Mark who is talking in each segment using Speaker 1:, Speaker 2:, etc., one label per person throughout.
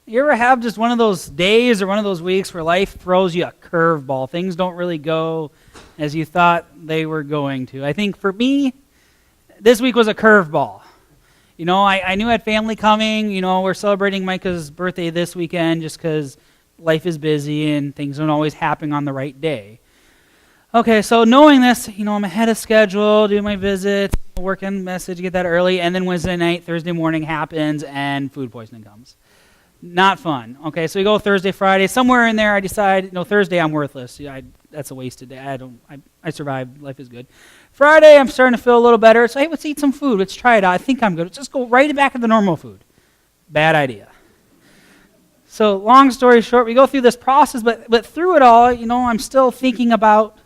Speaker 1: You ever have just one of those days or one of those weeks where life throws you a curveball? Things don't really go as you thought they were going to. I think for me, this week was a curveball. You know, I knew I had family coming. You know, we're celebrating Micah's birthday this weekend just because life is busy and things don't always happen on the right day. Okay, so knowing this, you know, I'm ahead of schedule, doing my visits, working message, get that early, and then Wednesday night, Thursday morning happens, and food poisoning comes. Not fun. Okay, so we go Thursday, Friday. Somewhere in there, I decide, no, Thursday I'm worthless. That's a wasted day. I survived. Life is good. Friday, I'm starting to feel a little better. So, hey, let's eat some food. Let's try it out. I think I'm good. Let's just go right back to the normal food. Bad idea. So, long story short, we go through this process, but through it all, you know, I'm still thinking about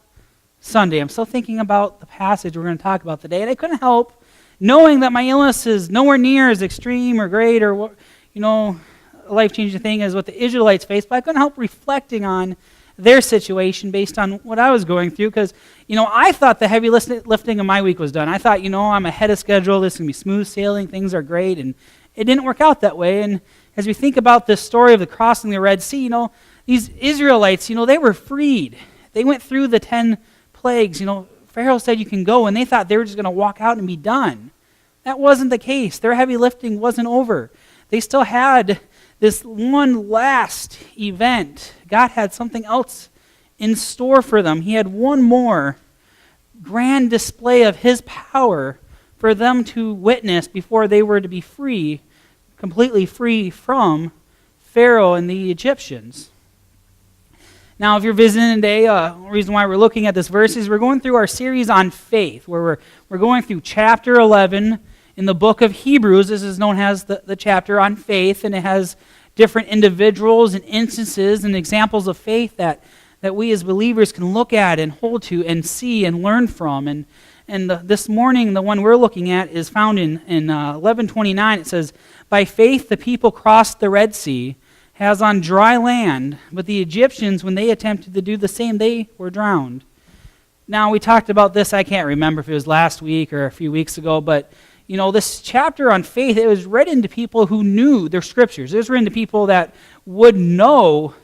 Speaker 1: Sunday. I'm still thinking about the passage we're going to talk about today, and I couldn't help knowing that my illness is nowhere near as extreme or great or, you know, a life-changing thing as what the Israelites faced, but I couldn't help reflecting on their situation based on what I was going through because, you know, I thought the heavy lifting of my week was done. I thought, you know, I'm ahead of schedule, this is going to be smooth sailing, things are great, and it didn't work out that way. And as we think about this story of the crossing the Red Sea, you know, these Israelites, you know, they were freed. They went through the 10 plagues. You know, Pharaoh said you can go, and they thought they were just going to walk out and be done. That wasn't the case. Their heavy lifting wasn't over. They still had this one last event. God had something else in store for them. He had one more grand display of his power for them to witness before they were to be free, completely free from Pharaoh and the Egyptians. Now, if you're visiting today, the reason why we're looking at this verse is we're going through our series on faith, where we're going through chapter 11 in the book of Hebrews. This is known as the chapter on faith, and it has different individuals and instances and examples of faith that we as believers can look at and hold to and see and learn from. And this morning, the one we're looking at is found in 11:29. It says, "By faith the people crossed the Red Sea, as on dry land, but the Egyptians, when they attempted to do the same, they were drowned." Now, we talked about this, I can't remember if it was last week or a few weeks ago, but you know, this chapter on faith, it was written to people who knew their scriptures. It was written to people that would know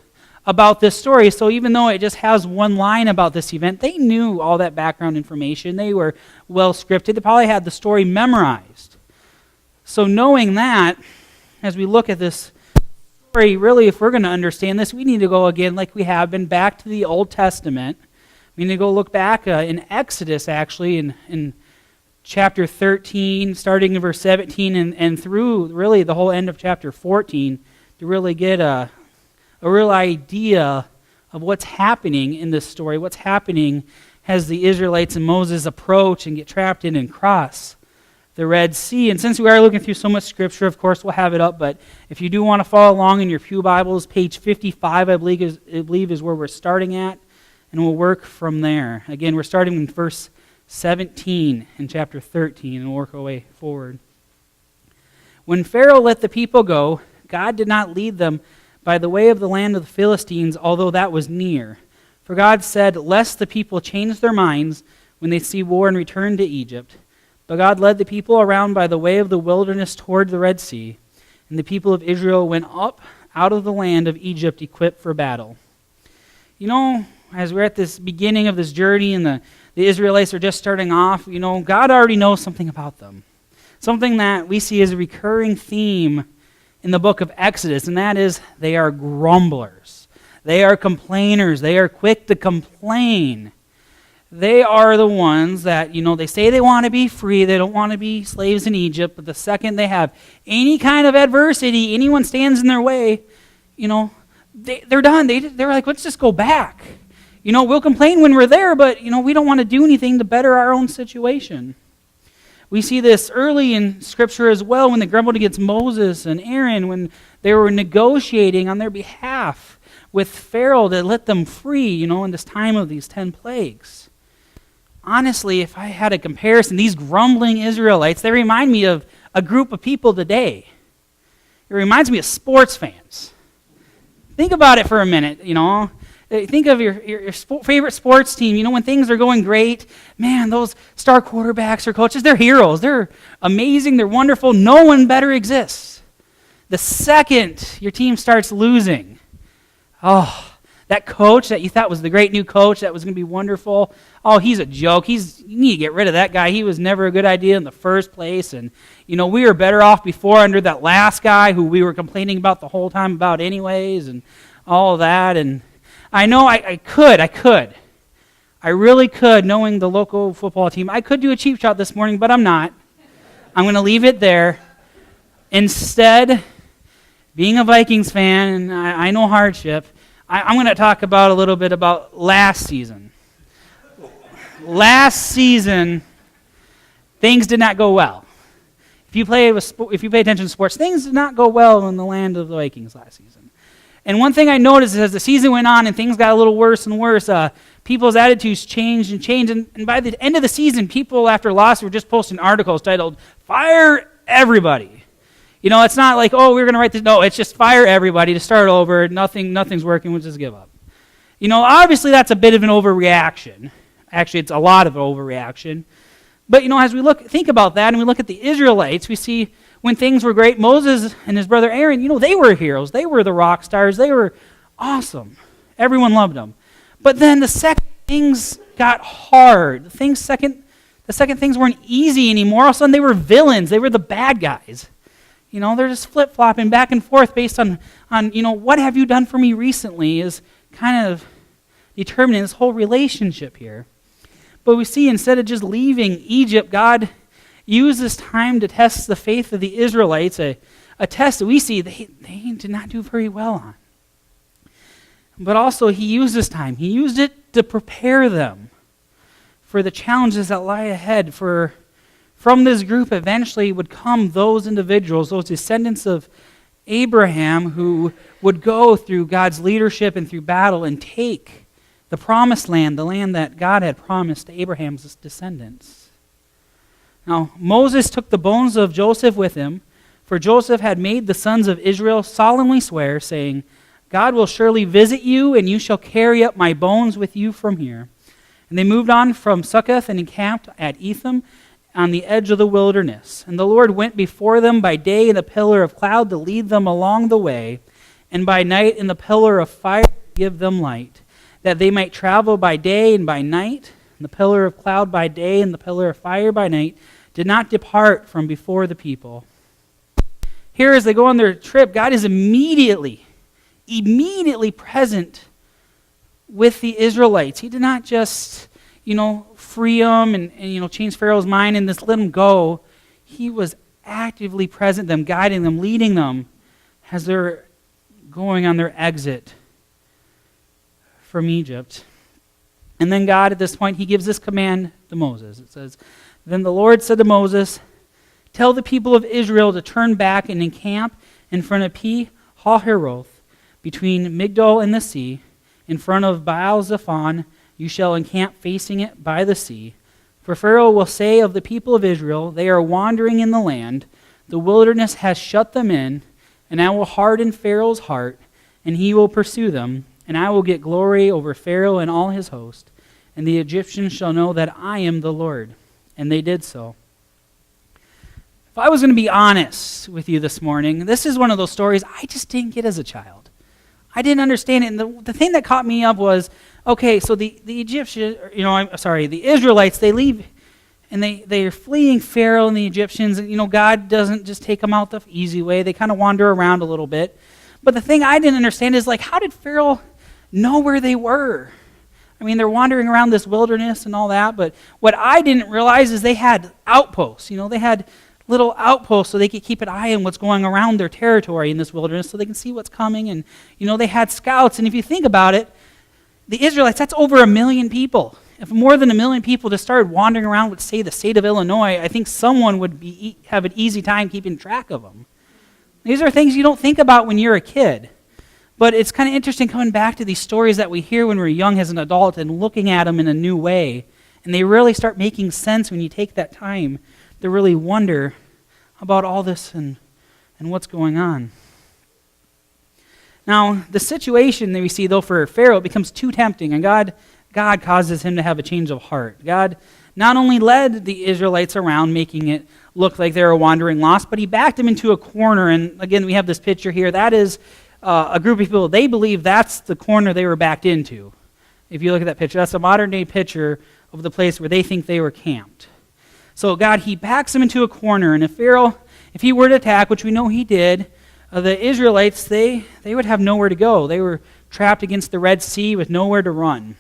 Speaker 1: about this story. So even though it just has one line about this event, they knew all that background information. They were well scripted. They probably had the story memorized. So knowing that, as we look at this story, really, if we're going to understand this, we need to go again, like we have been, back to the Old Testament. We need to go look back in Exodus, actually, in chapter 13, starting in verse 17, and through really the whole end of chapter 14, to really get a real idea of what's happening in this story, what's happening as the Israelites and Moses approach and get trapped in and cross the Red Sea. And since we are looking through so much scripture, of course, we'll have it up, but if you do want to follow along in your pew Bibles, page 55, I believe is where we're starting at, and we'll work from there. Again, we're starting in verse 17 in chapter 13, and we'll work our way forward. "When Pharaoh let the people go, God did not lead them by the way of the land of the Philistines, although that was near. For God said, lest the people change their minds when they see war and return to Egypt. But God led the people around by the way of the wilderness toward the Red Sea, and the people of Israel went up out of the land of Egypt equipped for battle." You know, as we're at this beginning of this journey and the Israelites are just starting off, you know, God already knows something about them. Something that we see as a recurring theme in the book of Exodus, and that is they are grumblers. They are complainers. They are quick to complain. They are the ones that, you know, they say they want to be free. They don't want to be slaves in Egypt, but the second they have any kind of adversity, anyone stands in their way, you know, they're done. They're like, let's just go back. You know, we'll complain when we're there, but, you know, we don't want to do anything to better our own situation. We see this early in Scripture as well when they grumbled against Moses and Aaron when they were negotiating on their behalf with Pharaoh to let them free, you know, in this time of these 10 plagues. Honestly, if I had a comparison, these grumbling Israelites, they remind me of a group of people today. It reminds me of sports fans. Think about it for a minute, you know. Think of your favorite sports team. You know, when things are going great, man, those star quarterbacks or coaches, they're heroes. They're amazing. They're wonderful. No one better exists. The second your team starts losing, that coach that you thought was the great new coach that was going to be wonderful, he's a joke. You need to get rid of that guy. He was never a good idea in the first place. And, we were better off before under that last guy who we were complaining about the whole time about anyways and all of that. And I know I could. I really could, knowing the local football team. I could do a cheap shot this morning, but I'm not. I'm going to leave it there. Instead, being a Vikings fan, and I know hardship, I'm going to talk about a little bit about last season. Last season, things did not go well. If you pay attention to sports, things did not go well in the land of the Vikings last season. And one thing I noticed is as the season went on and things got a little worse and worse, people's attitudes changed. And by the end of the season, people after loss were just posting articles titled, "Fire Everybody." It's not like, we're going to write this. No, it's just fire everybody to start over. Nothing's working. We'll just give up. Obviously that's a bit of an overreaction. Actually, it's a lot of an overreaction. But, as we think about that and we look at the Israelites, we see when things were great, Moses and his brother Aaron, they were heroes. They were the rock stars. They were awesome. Everyone loved them. But then the second things got hard, the second things weren't easy anymore, all of a sudden they were villains. They were the bad guys. They're just flip-flopping back and forth based on what have you done for me recently is kind of determining this whole relationship here. But we see instead of just leaving Egypt, God used this time to test the faith of the Israelites, a test that we see they did not do very well on. But also he used this time. He used it to prepare them for the challenges that lie ahead. From this group eventually would come those individuals, those descendants of Abraham who would go through God's leadership and through battle and take the promised land, the land that God had promised to Abraham's descendants. Now, Moses took the bones of Joseph with him, for Joseph had made the sons of Israel solemnly swear, saying, "God will surely visit you, and you shall carry up my bones with you from here." And they moved on from Succoth and encamped at Etham, on the edge of the wilderness. And the Lord went before them by day in a pillar of cloud to lead them along the way, and by night in the pillar of fire to give them light, that they might travel by day and by night. And the pillar of cloud by day and the pillar of fire by night did not depart from before the people. Here as they go on their trip, God is immediately present with the Israelites. He did not just free them and change Pharaoh's mind and just let them go. He was actively present, them guiding them, leading them as they're going on their exit from Egypt. And then God, at this point, he gives this command to Moses. It says, "Then the Lord said to Moses, tell the people of Israel to turn back and encamp in front of Pi-hahiroth, between Migdol and the sea, in front of Baal-zephon. You shall encamp facing it by the sea. For Pharaoh will say of the people of Israel, they are wandering in the land. The wilderness has shut them in, and I will harden Pharaoh's heart, and he will pursue them. And I will get glory over Pharaoh and all his host. And the Egyptians shall know that I am the Lord." And they did so. If I was going to be honest with you this morning, this is one of those stories I just didn't get as a child. I didn't understand it. And the thing that caught me up was, okay, so the Israelites, they leave and they are fleeing Pharaoh and the Egyptians. And, God doesn't just take them out the easy way. They kind of wander around a little bit. But the thing I didn't understand is, how did Pharaoh know where they were? I mean, they're wandering around this wilderness and all that. But what I didn't realize is they had outposts. They had little outposts so they could keep an eye on what's going around their territory in this wilderness so they can see what's coming. And, they had scouts. And if you think about it, the Israelites, that's over 1 million people. If more than 1 million people just started wandering around with, say, the state of Illinois, I think someone would have an easy time keeping track of them. These are things you don't think about when you're a kid. But it's kind of interesting coming back to these stories that we hear when we're young as an adult and looking at them in a new way. And they really start making sense when you take that time to really wonder about all this and what's going on. Now, the situation that we see, though, for Pharaoh becomes too tempting, and God causes him to have a change of heart. God not only led the Israelites around, making it looked like they were wandering lost, but he backed them into a corner. And again, we have this picture here. That is a group of people. They believe that's the corner they were backed into. If you look at that picture, that's a modern-day picture of the place where they think they were camped. So God, he backs them into a corner, and if Pharaoh, if he were to attack, which we know he did, the Israelites, they would have nowhere to go. They were trapped against the Red Sea with nowhere to run.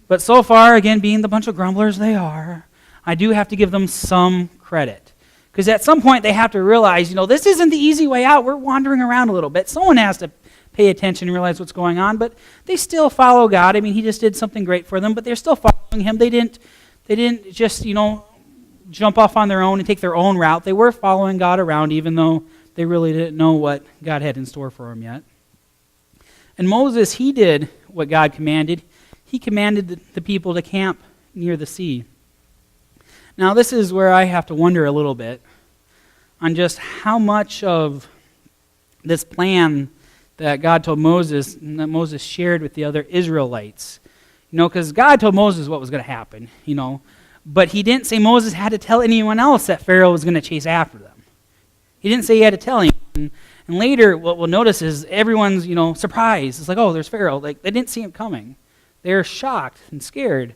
Speaker 1: But so far, again, being the bunch of grumblers they are, I do have to give them some credit. Because at some point they have to realize, this isn't the easy way out. We're wandering around a little bit. Someone has to pay attention and realize what's going on, but they still follow God. I mean, he just did something great for them, but they're still following him. They didn't just, jump off on their own and take their own route. They were following God around, even though they really didn't know what God had in store for them yet. And Moses, he did what God commanded. He commanded the people to camp near the sea. Now, this is where I have to wonder a little bit on just how much of this plan that God told Moses and that Moses shared with the other Israelites. Because God told Moses what was going to happen, but he didn't say Moses had to tell anyone else that Pharaoh was going to chase after them. He didn't say he had to tell anyone. And later, what we'll notice is everyone's, surprised. It's like, oh, there's Pharaoh. Like, they didn't see him coming. They're shocked and scared.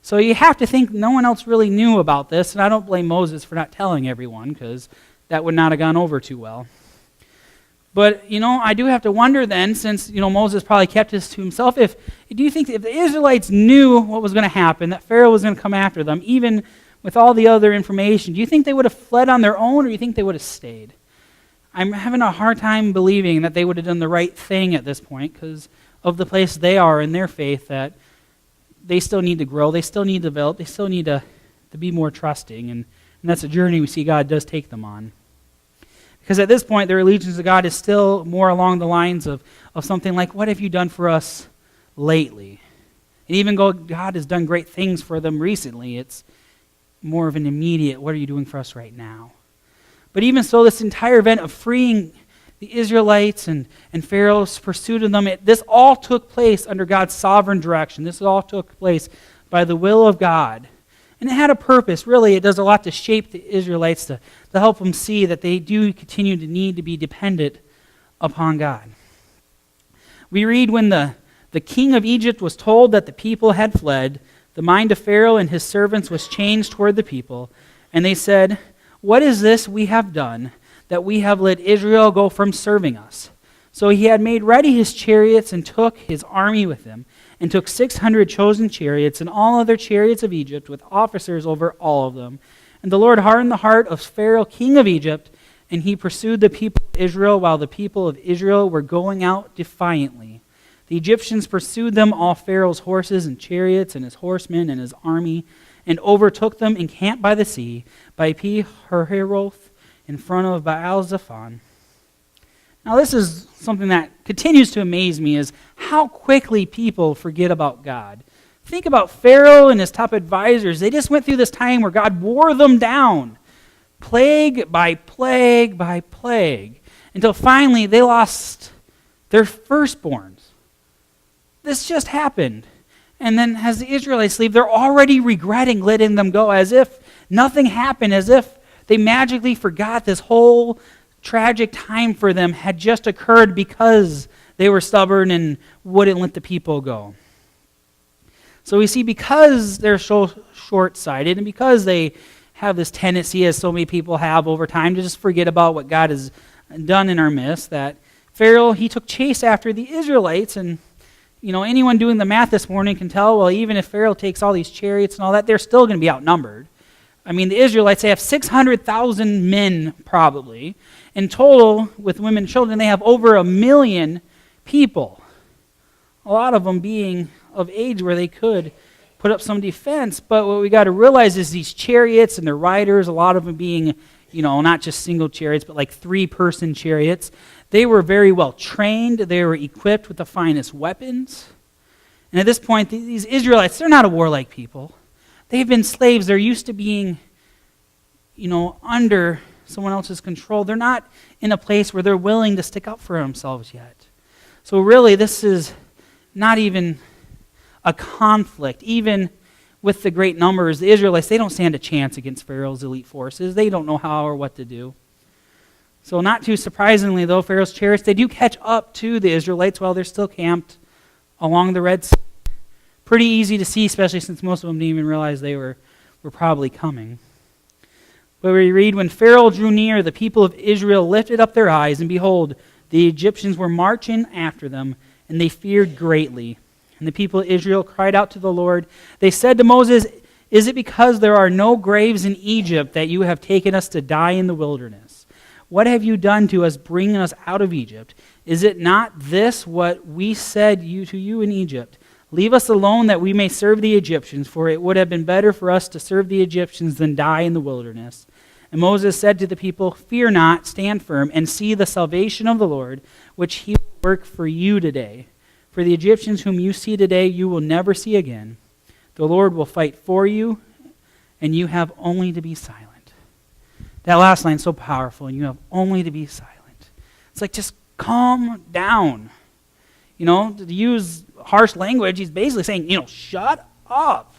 Speaker 1: So you have to think no one else really knew about this, and I don't blame Moses for not telling everyone, because that would not have gone over too well. But, I do have to wonder then, since, Moses probably kept this to himself, do you think if the Israelites knew what was going to happen, that Pharaoh was going to come after them, even with all the other information, do you think they would have fled on their own, or do you think they would have stayed? I'm having a hard time believing that they would have done the right thing at this point, because of the place they are in their faith, that they still need to grow, they still need to develop, they still need to be more trusting, and that's a journey we see God does take them on. Because at this point, their allegiance to God is still more along the lines of something like, what have you done for us lately? And even though God has done great things for them recently, it's more of an immediate, what are you doing for us right now? But even so, this entire event of freeing the Israelites and Pharaoh's pursuit of them, this all took place under God's sovereign direction. This all took place by the will of God. And it had a purpose. Really, it does a lot to shape the Israelites, to help them see that they do continue to need to be dependent upon God. We read when the king of Egypt was told that the people had fled, the mind of Pharaoh and his servants was changed toward the people, and they said, "What is this we have done, that we have let Israel go from serving us?" So he had made ready his chariots and took his army with him, and took 600 chosen chariots and all other chariots of Egypt with officers over all of them. And the Lord hardened the heart of Pharaoh, king of Egypt, and he pursued the people of Israel while the people of Israel were going out defiantly. The Egyptians pursued them, all Pharaoh's horses and chariots and his horsemen and his army, and overtook them encamped by the sea, by Pi-hahiroth, in front of Baal-zephon. Now this is something that continues to amaze me, is how quickly people forget about God. Think about Pharaoh and his top advisors. They just went through this time where God wore them down, plague by plague by plague, until finally they lost their firstborns. This just happened. And then as the Israelites leave, they're already regretting letting them go, as if nothing happened, as if they magically forgot this whole tragic time for them had just occurred because they were stubborn and wouldn't let the people go. So we see, because they're so short-sighted and because they have this tendency, as so many people have over time, to just forget about what God has done in our midst, that Pharaoh, he took chase after the Israelites. And anyone doing the math this morning can tell, well, even if Pharaoh takes all these chariots and all that, they're still going to be outnumbered. I mean, the Israelites, they have 600,000 men probably. In total, with women and children, they have over 1 million people. A lot of them being of age where they could put up some defense. But what we got to realize is these chariots and their riders, a lot of them being, not just single chariots, but like 3-person chariots, they were very well trained. They were equipped with the finest weapons. And at this point, these Israelites, they're not a warlike people. They've been slaves. They're used to being, under someone else's control. They're not in a place where they're willing to stick up for themselves yet. So really, this is not even a conflict. Even with the great numbers, the Israelites, they don't stand a chance against Pharaoh's elite forces. They don't know how or what to do. So not too surprisingly, though, Pharaoh's chariots, they do catch up to the Israelites while they're still camped along the Red Sea. Pretty easy to see, especially since most of them didn't even realize they were probably coming. But we read, when Pharaoh drew near, the people of Israel lifted up their eyes, and behold, the Egyptians were marching after them, and they feared greatly. And the people of Israel cried out to the Lord. They said to Moses, "Is it because there are no graves in Egypt that you have taken us to die in the wilderness? What have you done to us, bringing us out of Egypt? Is it not this what we said to you in Egypt? Leave us alone that we may serve the Egyptians, for it would have been better for us to serve the Egyptians than die in the wilderness." And Moses said to the people, "Fear not, stand firm, and see the salvation of the Lord, which he will work for you today. For the Egyptians whom you see today, you will never see again. The Lord will fight for you, and you have only to be silent." That last line is so powerful, and you have only to be silent. It's like, just calm down. To use harsh language, he's basically saying, shut up.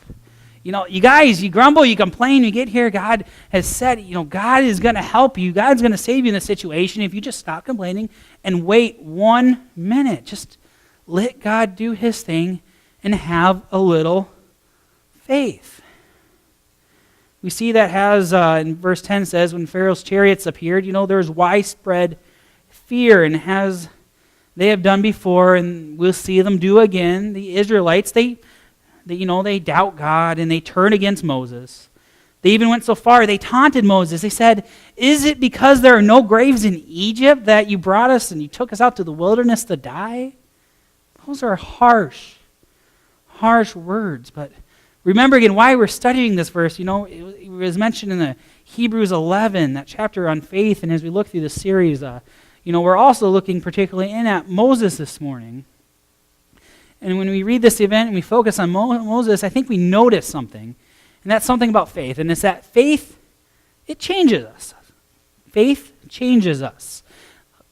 Speaker 1: You guys, you grumble, you complain, you get here, God has said, God is going to help you. God's going to save you in this situation if you just stop complaining and wait 1 minute. Just let God do his thing and have a little faith. We see that has, in verse 10 says, when Pharaoh's chariots appeared, there's widespread fear, and as they have done before, and we'll see them do again, the Israelites, they doubt God, and they turn against Moses. They even went so far, they taunted Moses. They said, "Is it because there are no graves in Egypt that you brought us and you took us out to the wilderness to die?" Those are harsh words. But remember again why we're studying this verse. It was mentioned in the Hebrews 11, that chapter on faith. And as we look through the series, we're also looking particularly in at Moses this morning. And when we read this event and we focus on Moses, I think we notice something. And that's something about faith. And it's that faith, it changes us. Faith changes us.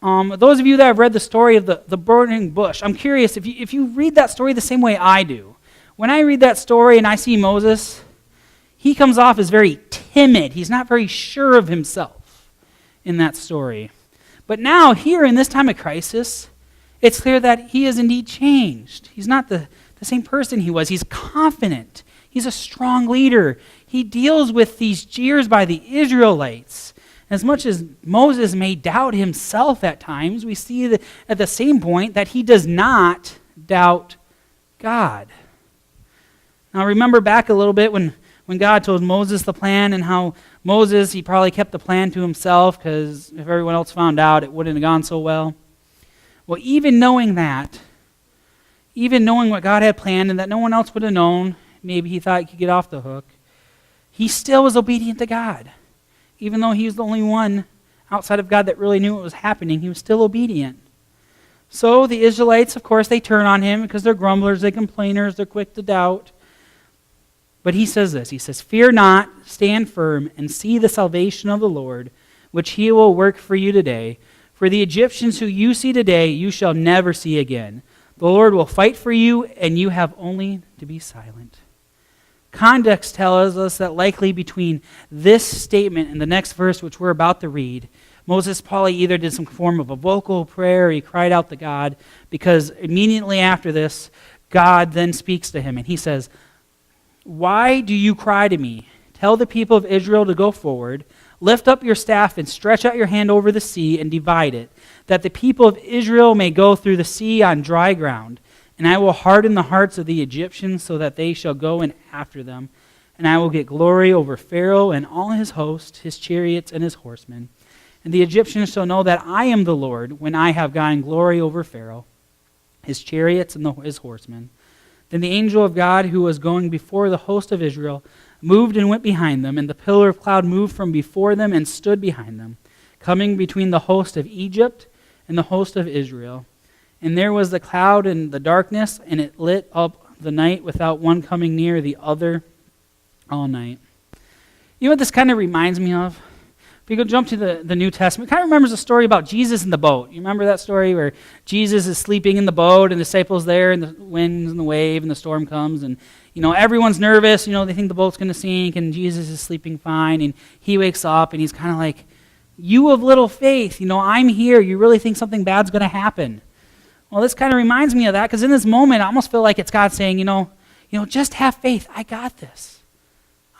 Speaker 1: Those of you that have read the story of the burning bush, I'm curious if you read that story the same way I do. When I read that story and I see Moses, he comes off as very timid. He's not very sure of himself in that story. But now, here in this time of crisis, it's clear that he is indeed changed. He's not the same person he was. He's confident. He's a strong leader. He deals with these jeers by the Israelites. As much as Moses may doubt himself at times, we see that at the same point that he does not doubt God. Now remember back a little bit when God told Moses the plan, and how Moses, he probably kept the plan to himself because if everyone else found out, it wouldn't have gone so well. Well, even knowing that, even knowing what God had planned and that no one else would have known, maybe he thought he could get off the hook, he still was obedient to God. Even though he was the only one outside of God that really knew what was happening, he was still obedient. So the Israelites, of course, they turn on him because they're grumblers, they're complainers, they're quick to doubt. But he says this, he says, "Fear not, stand firm, and see the salvation of the Lord, which he will work for you today. For the Egyptians who you see today, you shall never see again. The Lord will fight for you, and you have only to be silent." Context tells us that likely between this statement and the next verse, which we're about to read, Moses probably either did some form of a vocal prayer or he cried out to God, because immediately after this, God then speaks to him and he says, "Why do you cry to me? Tell the people of Israel to go forward. Lift up your staff and stretch out your hand over the sea and divide it, that the people of Israel may go through the sea on dry ground. And I will harden the hearts of the Egyptians so that they shall go in after them. And I will get glory over Pharaoh and all his host, his chariots and his horsemen. And the Egyptians shall know that I am the Lord when I have gotten glory over Pharaoh, his chariots and his horsemen." Then the angel of God who was going before the host of Israel moved and went behind them, and the pillar of cloud moved from before them and stood behind them, coming between the host of Egypt and the host of Israel. And there was the cloud and the darkness, and it lit up the night without one coming near the other all night. You know what this kind of reminds me of? If you go jump to the New Testament, it kind of remembers a story about Jesus in the boat. You remember that story where Jesus is sleeping in the boat and the disciples there and the winds and the wave and the storm comes and, everyone's nervous. They think the boat's going to sink and Jesus is sleeping fine and he wakes up and he's kind of like, you of little faith, I'm here. You really think something bad's going to happen? Well, this kind of reminds me of that because in this moment, I almost feel like it's God saying, just have faith. I got this.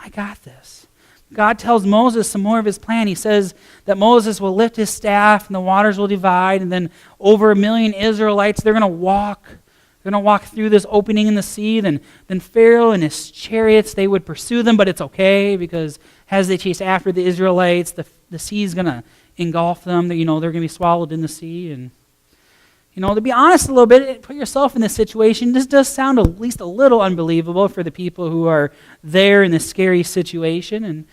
Speaker 1: I got this. God tells Moses some more of his plan. He says that Moses will lift his staff and the waters will divide, and then over 1 million Israelites, they're going to walk. They're going to walk through this opening in the sea. Then Pharaoh and his chariots, they would pursue them, but it's okay because as they chase after the Israelites, the sea is going to engulf them. They're going to be swallowed in the sea. And to be honest a little bit, put yourself in this situation. This does sound at least a little unbelievable for the people who are there in this scary situation. And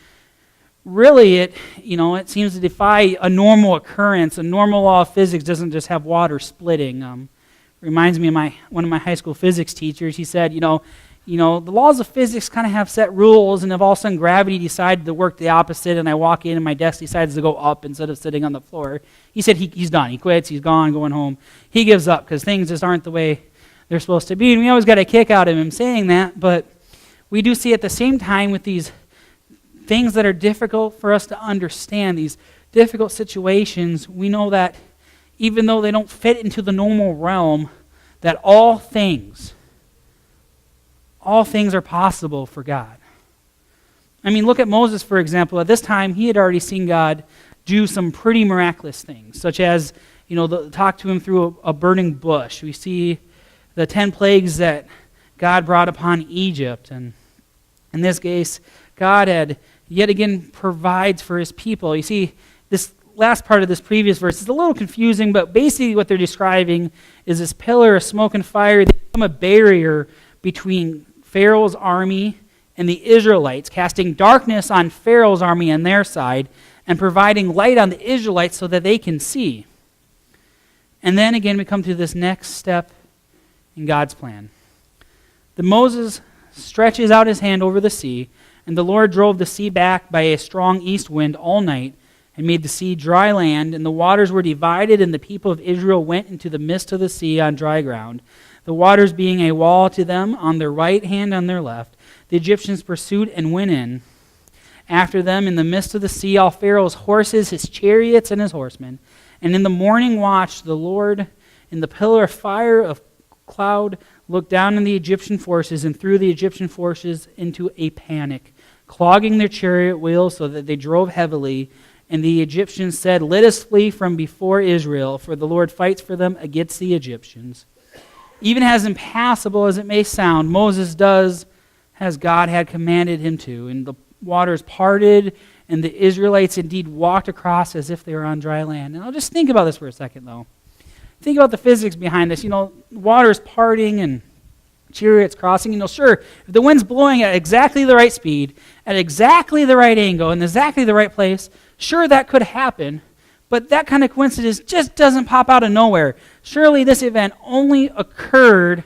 Speaker 1: really, it seems to defy a normal occurrence. A normal law of physics doesn't just have water splitting. Reminds me of one of my high school physics teachers. He said, the laws of physics kind of have set rules, and if all of a sudden gravity decided to work the opposite, and I walk in and my desk decides to go up instead of sitting on the floor, he said he's done. He quits. He's gone, going home. He gives up because things just aren't the way they're supposed to be. And we always got a kick out of him saying that, but we do see at the same time with these things that are difficult for us to understand, these difficult situations, we know that even though they don't fit into the normal realm, that all things are possible for God. I mean, look at Moses, for example. At this time, he had already seen God do some pretty miraculous things, such as, talk to him through a burning bush. We see the 10 plagues that God brought upon Egypt. And in this case, God had yet again provides for his people. You see, this last part of this previous verse is a little confusing, but basically what they're describing is this pillar of smoke and fire that become a barrier between Pharaoh's army and the Israelites, casting darkness on Pharaoh's army on their side and providing light on the Israelites so that they can see. And then again we come to this next step in God's plan. That Moses stretches out his hand over the sea, and the Lord drove the sea back by a strong east wind all night and made the sea dry land, and the waters were divided, and the people of Israel went into the midst of the sea on dry ground, the waters being a wall to them on their right hand and on their left. The Egyptians pursued and went in after them in the midst of the sea, all Pharaoh's horses, his chariots, and his horsemen. And in the morning watch, the Lord in the pillar of fire of cloud looked down on the Egyptian forces and threw the Egyptian forces into a panic, clogging their chariot wheels so that they drove heavily. And the Egyptians said, "Let us flee from before Israel, for the Lord fights for them against the Egyptians." Even as impassable as it may sound, Moses does as God had commanded him to. And the waters parted, and the Israelites indeed walked across as if they were on dry land. And I'll just think about this for a second, though. Think about the physics behind this. Waters parting and chariots crossing. Sure, if the wind's blowing at exactly the right speed, at exactly the right angle, in exactly the right place, sure, that could happen. But that kind of coincidence just doesn't pop out of nowhere. Surely this event only occurred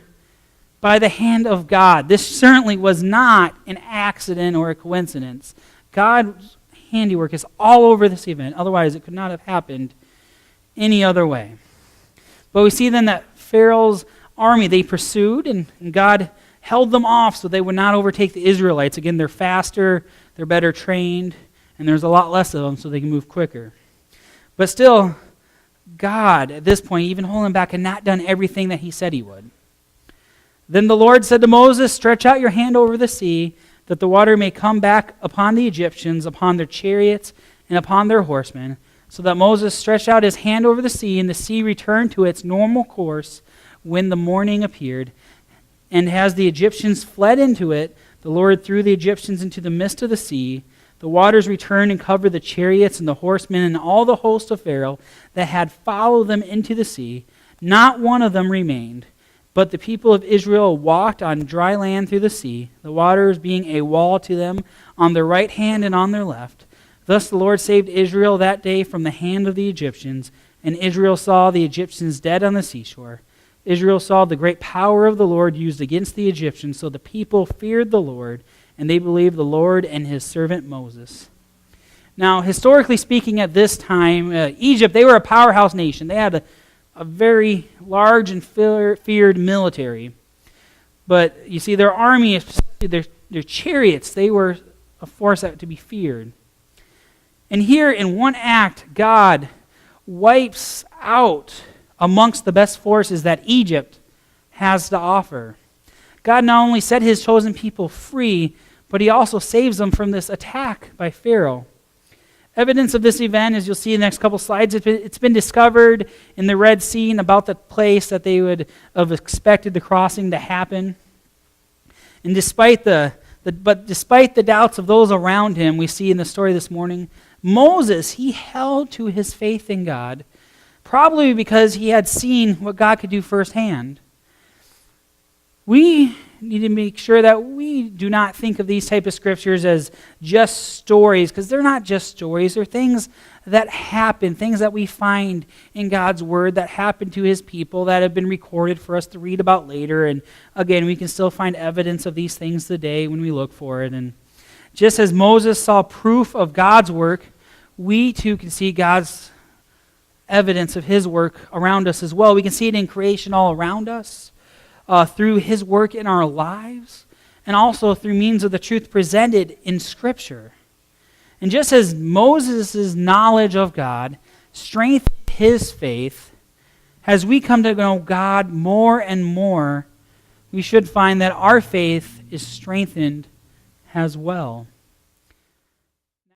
Speaker 1: by the hand of God. This certainly was not an accident or a coincidence. God's handiwork is all over this event. Otherwise, it could not have happened any other way. But we see then that Pharaoh's army, they pursued, and God held them off so they would not overtake the Israelites. Again, they're faster, they're better trained, and there's a lot less of them so they can move quicker. But still, God, at this point, even holding back, had not done everything that he said he would. Then the Lord said to Moses, "Stretch out your hand over the sea, that the water may come back upon the Egyptians, upon their chariots, and upon their horsemen." So that Moses stretched out his hand over the sea, and the sea returned to its normal course when the morning appeared. And as the Egyptians fled into it, the Lord threw the Egyptians into the midst of the sea. The waters returned and covered the chariots and the horsemen and all the host of Pharaoh that had followed them into the sea. Not one of them remained. But the people of Israel walked on dry land through the sea, the waters being a wall to them on their right hand and on their left. Thus the Lord saved Israel that day from the hand of the Egyptians, and Israel saw the Egyptians dead on the seashore. Israel saw the great power of the Lord used against the Egyptians, so the people feared the Lord, and they believed the Lord and his servant Moses. Now, historically speaking, at this time, Egypt, they were a powerhouse nation. They had a very large and feared military. But you see, their army, their chariots, they were a force that to be feared. And here, in one act, God wipes out amongst the best forces that Egypt has to offer. God not only set his chosen people free, but he also saves them from this attack by Pharaoh. Evidence of this event, as you'll see in the next couple slides, it's been discovered in the Red Sea and about the place that they would have expected the crossing to happen. And despite the doubts of those around him, we see in the story this morning, Moses, he held to his faith in God, probably because he had seen what God could do firsthand. We need to make sure that we do not think of these type of scriptures as just stories, because they're not just stories. They're things that happen, things that we find in God's Word that happen to his people that have been recorded for us to read about later. And again, we can still find evidence of these things today when we look for it. And just as Moses saw proof of God's work, we too can see God's evidence of his work around us as well. We can see it in creation all around us, through his work in our lives, and also through means of the truth presented in Scripture. And just as Moses' knowledge of God strengthened his faith, as we come to know God more and more, we should find that our faith is strengthened as well.